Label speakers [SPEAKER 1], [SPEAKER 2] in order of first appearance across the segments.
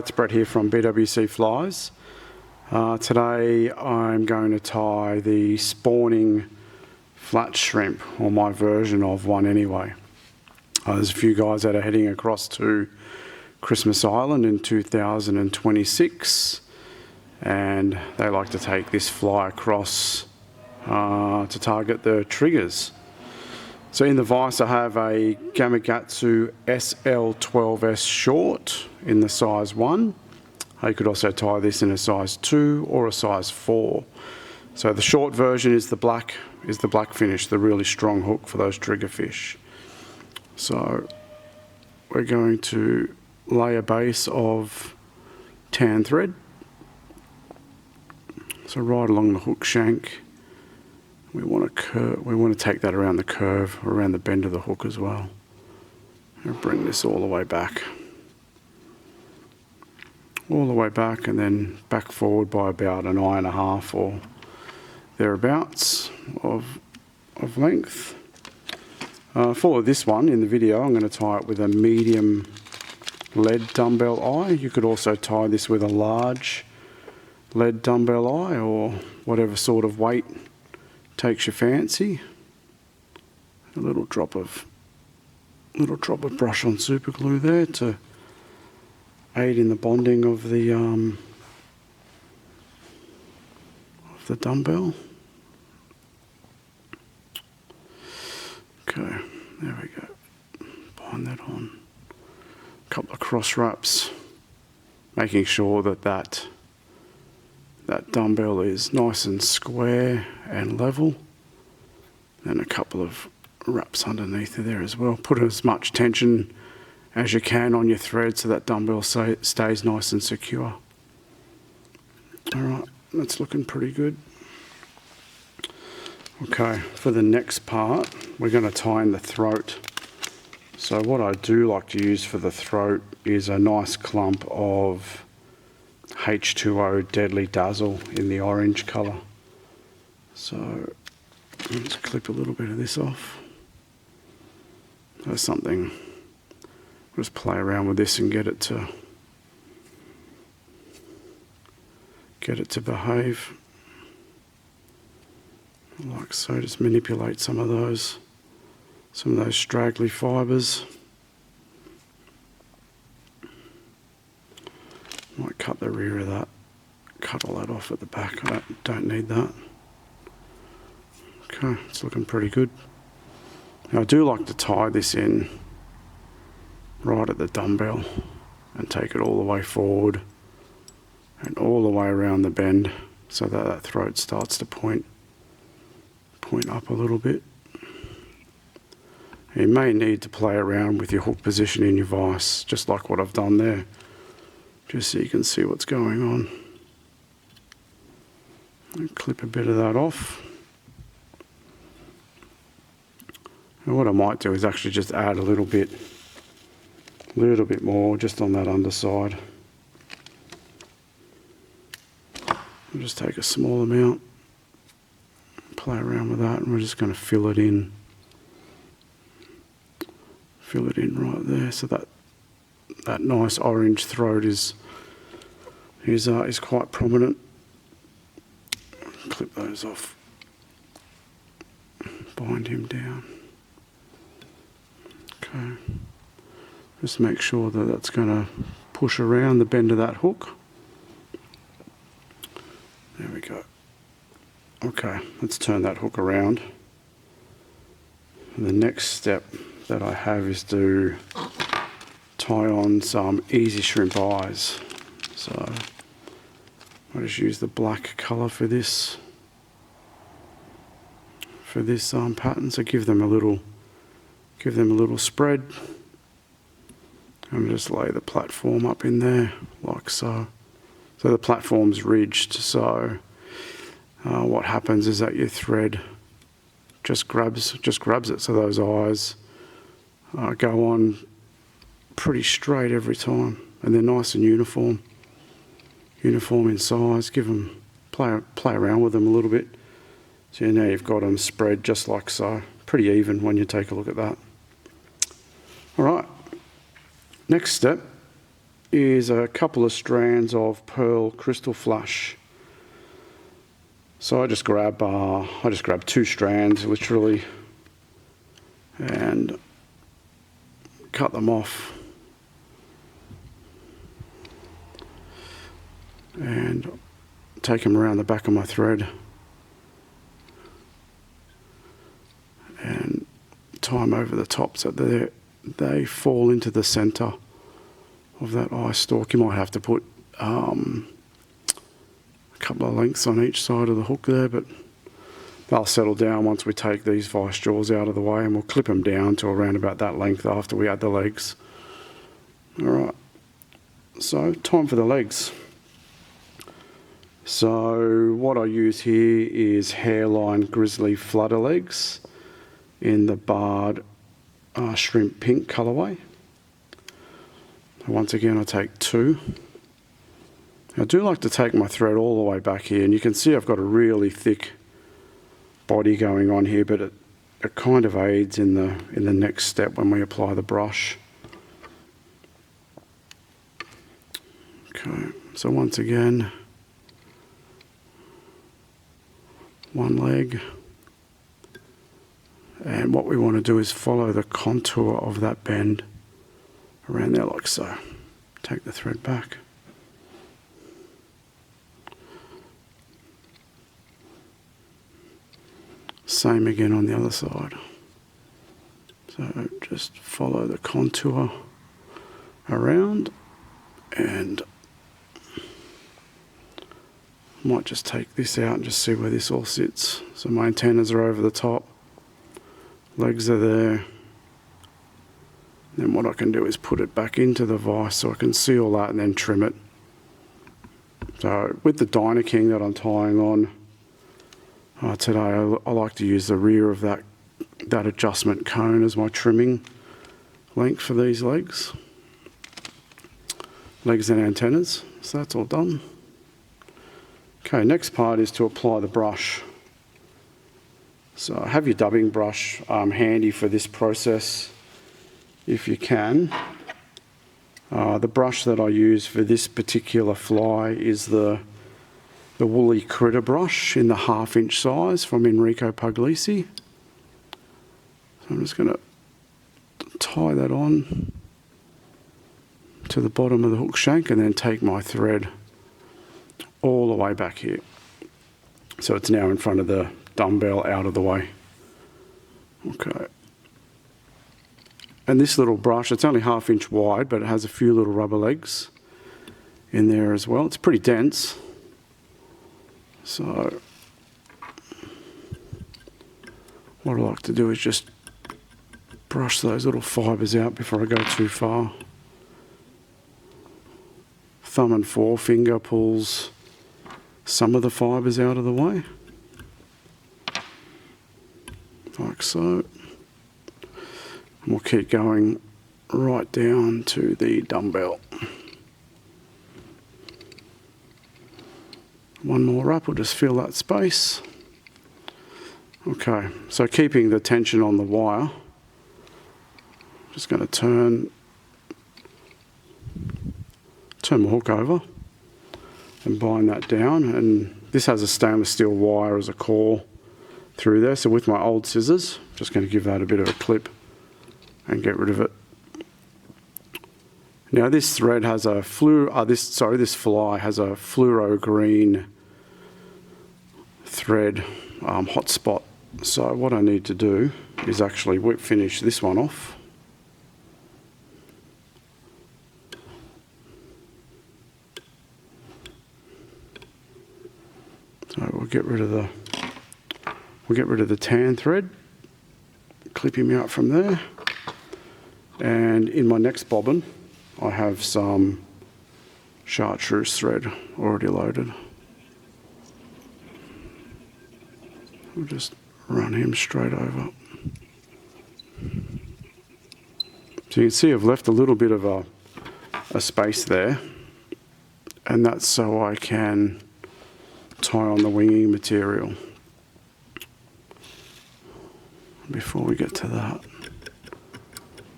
[SPEAKER 1] it's Brett here from BWCflies. Today I'm going to tie the spawning flat shrimp, or my version of one anyway. There's a few guys that are heading across to Christmas Island in 2026, and they like to take this fly across to target the triggers. So in the vise I have a Gamakatsu SL12S short in the size 1. You could also tie this in a size 2 or a size 4. So the short version is the black finish, the really strong hook for those triggerfish. So we're going to lay a base of tan thread. So right along the hook shank. We want to take that around the curve, around the bend of the hook as well. And bring this all the way back. All the way back, and then back forward by about an eye and a half or thereabouts of length. For this one in the video, I'm going to tie it with a medium lead dumbbell eye. You could also tie this with a large lead dumbbell eye, or whatever sort of weight takes your fancy. A little drop of brush on super glue there to aid in the bonding of the dumbbell. Okay, there we go. Bind that on. A couple of cross wraps, making sure that dumbbell is nice and square and level. And a couple of wraps underneath there as well. Put as much tension as you can on your thread so that dumbbell stays nice and secure. Alright, that's looking pretty good. Okay, for the next part, we're going to tie in the throat. So what I do like to use for the throat is a nice clump of H2O Deadly Dazzle in the orange colour. So let's clip a little bit of this off. That's something, just play around with this and get it to behave. Like so, just manipulate some of those straggly fibres. Might cut the rear of that, cut all that off at the back. I don't need that. Okay, it's looking pretty good. Now I do like to tie this in right at the dumbbell and take it all the way forward and all the way around the bend so that throat starts to point up a little bit. You may need to play around with your hook position in your vise, just like what I've done there, just so you can see what's going on. And clip a bit of that off. And what I might do is actually just add a little bit more just on that underside. I'll just take a small amount, play around with that, and we're just going to fill it in right there, so that nice orange throat is quite prominent. Clip those off, bind him down. Okay, just make sure that that's going to push around the bend of that hook. There we go. Okay, let's turn that hook around. And the next step that I have is to tie on some easy shrimp eyes. So I just use the black colour for this pattern. So give them a little spread, and just lay the platform up in there like so. So the platform's ridged, so what happens is that your thread just grabs it, so those eyes go on pretty straight every time, and they're nice and uniform in size. Give them, play around with them a little bit, so now you've got them spread just like so, pretty even when you take a look at that. All right, next step is a couple of strands of pearl crystal flash. So I just grab 2 strands literally and cut them off and take them around the back of my thread and tie them over the top so that they fall into the centre of that eye stalk. You might have to put a couple of lengths on each side of the hook there, but they'll settle down once we take these vice jaws out of the way, and we'll clip them down to around about that length after we add the legs. Alright, so time for the legs. So what I use here is hairline grizzly flutter legs in the barred shrimp pink colourway. Once again, I take 2. I do like to take my thread all the way back here, and you can see I've got a really thick body going on here, but it kind of aids in the next step when we apply the brush. Okay, so once again, one leg, and what we want to do is follow the contour of that bend around there like so. Take the thread back. Same again on the other side. So just follow the contour around, and might just take this out and just see where this all sits. So my antennas are over the top, legs are there. Then what I can do is put it back into the vise so I can see all that and then trim it. So with the denier king that I'm tying on today, I like to use the rear of that adjustment cone as my trimming length for these legs and antennas. So that's all done. Okay, next part is to apply the brush. So have your dubbing brush handy for this process if you can. The brush that I use for this particular fly is the woolly critter brush in the 1/2 inch size from Enrico Puglisi. So I'm just going to tie that on to the bottom of the hook shank and then take my thread all the way back here. So it's now in front of the dumbbell, out of the way. Okay. And this little brush, it's only 1/2 inch wide, but it has a few little rubber legs in there as well. It's pretty dense. So what I like to do is just brush those little fibres out before I go too far. Thumb and forefinger pulls some of the fibres out of the way, like so. And we'll keep going right down to the dumbbell. One more up, we'll just fill that space. Okay, so keeping the tension on the wire, just going to turn my hook over and bind that down. And this has a stainless steel wire as a core through there. So with my old scissors, just going to give that a bit of a clip and get rid of it. Now this thread has a this fly has a fluoro green thread hot spot. So what I need to do is actually whip finish this one off. So we'll get rid of the tan thread, clip him out from there, and in my next bobbin I have some Chartreuse thread already loaded. We'll just run him straight over. So you can see I've left a little bit of a space there, and that's so I can tie on the winging material. Before we get to that,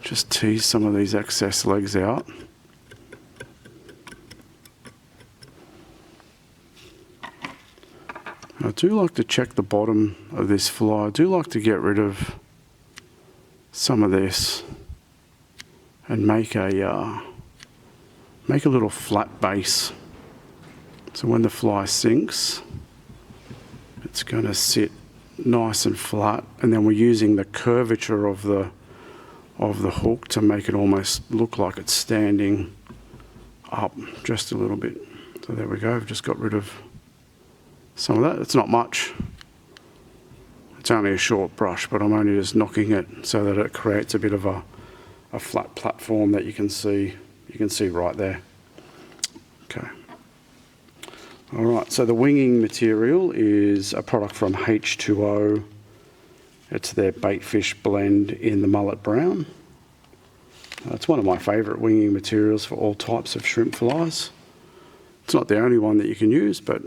[SPEAKER 1] just tease some of these excess legs out. do like to check the bottom of this fly. I do like to get rid of some of this and make a little flat base. So when the fly sinks, it's going to sit nice and flat, and then we're using the curvature of the hook to make it almost look like it's standing up just a little bit. So there we go, I've just got rid of some of that. It's not much. It's only a short brush, but I'm only just knocking it so that it creates a bit of a flat platform that you can see right there. Okay. All right, so the winging material is a product from H2O. It's their Baitfish blend in the Mullet brown. It's one of my favourite winging materials for all types of shrimp flies. It's not the only one that you can use, but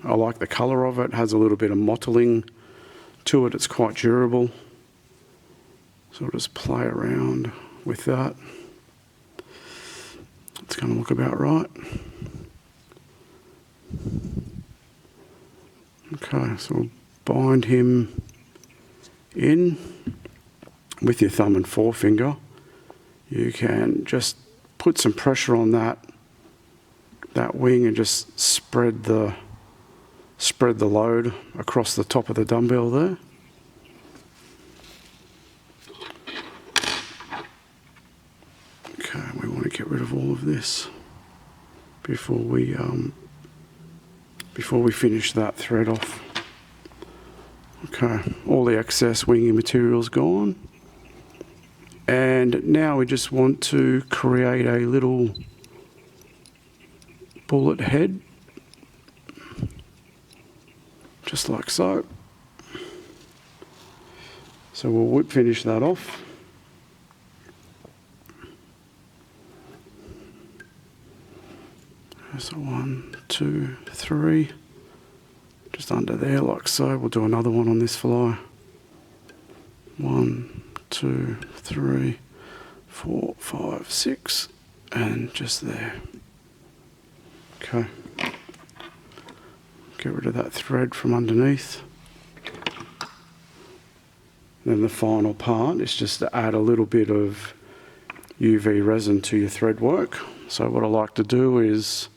[SPEAKER 1] I like the colour of it. It has a little bit of mottling to it. It's quite durable. So I'll just play around with that. It's going to look about right. Okay, so we'll bind him in with your thumb and forefinger. You can just put some pressure on that wing and just spread the load across the top of the dumbbell there. Okay, we want to get rid of all of this before we finish that thread off. Okay, all the excess winging material's gone. And now we just want to create a little bullet head, just like so. So we'll whip finish that off. So 1, 2, 3, just under there like so. We'll do another one on this fly. 1, 2, 3, 4, 5, 6, and just there. Okay. Get rid of that thread from underneath. Then the final part is just to add a little bit of UV resin to your thread work. So what I like to do is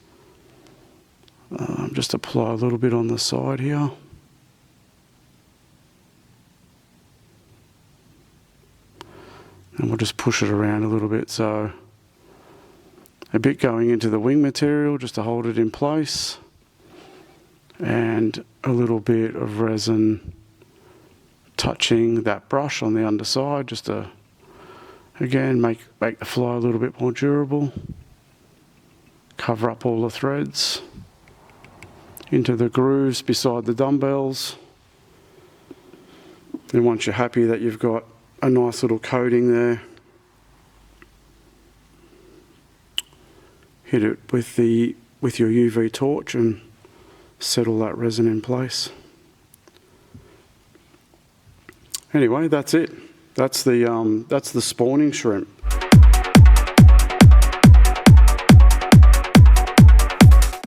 [SPEAKER 1] just apply a little bit on the side here. And we'll just push it around a little bit, so a bit going into the wing material just to hold it in place, and a little bit of resin touching that brush on the underside just to, again, make the fly a little bit more durable. Cover up all the threads into the grooves beside the dumbbells. And once you're happy that you've got a nice little coating there, hit it with your UV torch and settle that resin in place. Anyway, that's it. That's the spawning shrimp.